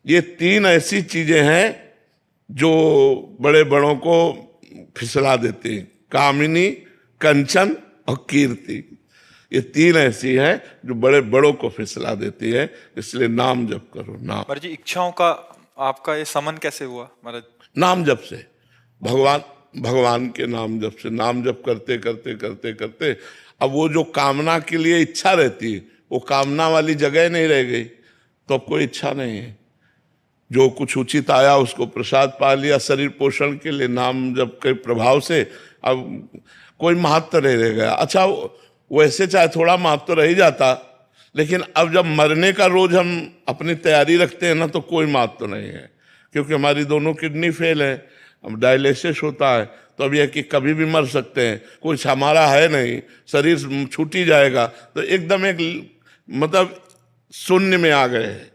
ये तीन ऐसी चीजें हैं जो बड़े बड़ों को फिसला देती हैं, कामिनी, कंचन और कीर्ति। ये तीन ऐसी हैं जो बड़े बड़ों को फिसला देती है, इसलिए नाम जप करो। नाम महाराज जी, इच्छाओं का आपका ये समन कैसे हुआ महाराज? नाम जप से, भगवान भगवान के नाम जप से। नाम जप करते करते करते करते अब वो जो कामना के लिए इच्छा रहती है, वो कामना वाली जगह नहीं रह गई, तो अब कोई इच्छा नहीं है। जो कुछ उचित आया उसको प्रसाद पा लिया शरीर पोषण के लिए, नाम जप के प्रभाव से अब कोई महत्व नहीं रह गया। अच्छा, वैसे चाहे थोड़ा महत्व रह ही जाता, लेकिन अब जब मरने का रोज हम अपनी तैयारी रखते हैं ना, तो कोई महत्व नहीं है, क्योंकि हमारी दोनों किडनी फेल है, अब डायलिसिस होता है, तो अब यह कि कभी भी मर सकते हैं, कुछ हमारा है नहीं, शरीर छूट ही जाएगा, तो एकदम एक मतलब शून्य में आ गए हैं।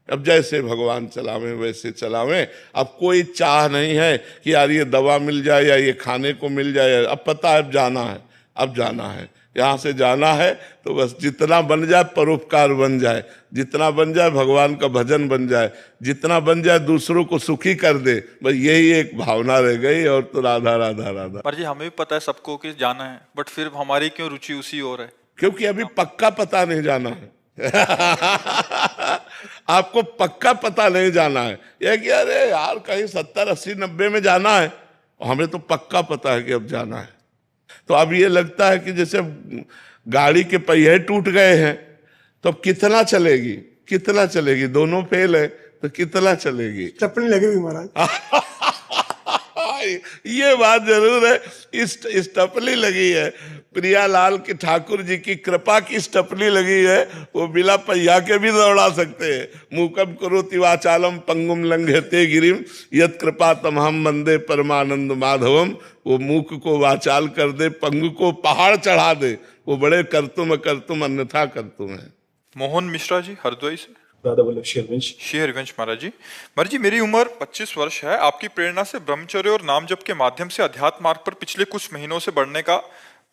अब जैसे भगवान चलावे वैसे चलावे, अब कोई चाह नहीं है कि यार ये दवा मिल जाए या ये खाने को मिल जाए। अब पता है अब जाना है, अब जाना है, यहाँ से जाना है, तो बस जितना बन जाए परोपकार बन जाए, जितना बन जाए भगवान का भजन बन जाए, जितना बन जाए दूसरों को सुखी कर दे, बस यही एक भावना रह गई। और तो राधा राधा राधा। पर जी, हमें भी पता है सबको कि जाना है, बट फिर हमारी क्यों रुचि उसी ओर है? क्योंकि अभी पक्का पता नहीं जाना है। आपको पक्का पता नहीं जाना है, यह कि अरे यार कहीं 70 80 90 में जाना है, हमें तो पक्का पता है कि अब जाना है। तो अब ये लगता है कि जैसे गाड़ी के पहिए टूट गए हैं, तो अब कितना चलेगी, कितना चलेगी, दोनों फेल है तो कितना चलेगी। चपनी लगेगी महाराज। ये बात जरूर है, इस टपली लगी है, प्रियालाल की ठाकुर जी की कृपा की टपली लगी है, वो बिना पहिया के भी दौड़ा सकते हैं। मूकम करोति वाचालम पंगुम लंघयते गिरिम यत् कृपा तमहम वंदे परमानंद माधवम। वो मूक को वाचाल कर दे, पंगु को पहाड़ चढ़ा दे, वो बड़े करतुम अन्यथा करतुम है। मोहन मिश्रा जी, हरदोई से। दादा बोले शेरवंश। शेरवंश महाराज जी। महाराज जी, मेरी उम्र 25 वर्ष है। आपकी प्रेरणा से ब्रह्मचर्य और नाम जप के माध्यम से अध्यात्म मार्ग पर पिछले कुछ महीनों से बढ़ने का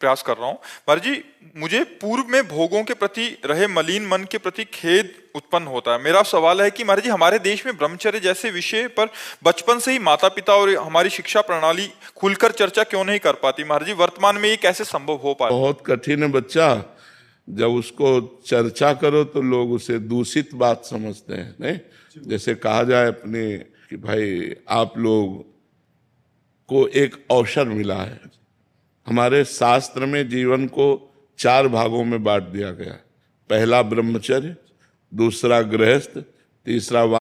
प्रयास कर रहा हूँ। महाराज जी, मुझे पूर्व में भोगों के प्रति रहे मलिन मन के प्रति खेद उत्पन्न होता है। मेरा सवाल है कि महाराज जी, हमारे देश में ब्रह्मचर्य जैसे विषय पर बचपन से ही माता पिता और हमारी शिक्षा प्रणाली खुलकर चर्चा क्यों नहीं कर पाती? महाराज जी, वर्तमान में ये कैसे संभव हो पाए? बहुत कठिन है बच्चा, जब उसको चर्चा करो तो लोग उसे दूषित बात समझते हैं। नहीं, जैसे कहा जाए अपने कि भाई आप लोग को एक अवसर मिला है। हमारे शास्त्र में जीवन को 4 भागों में बांट दिया गया। पहला ब्रह्मचर्य, दूसरा गृहस्थ, तीसरा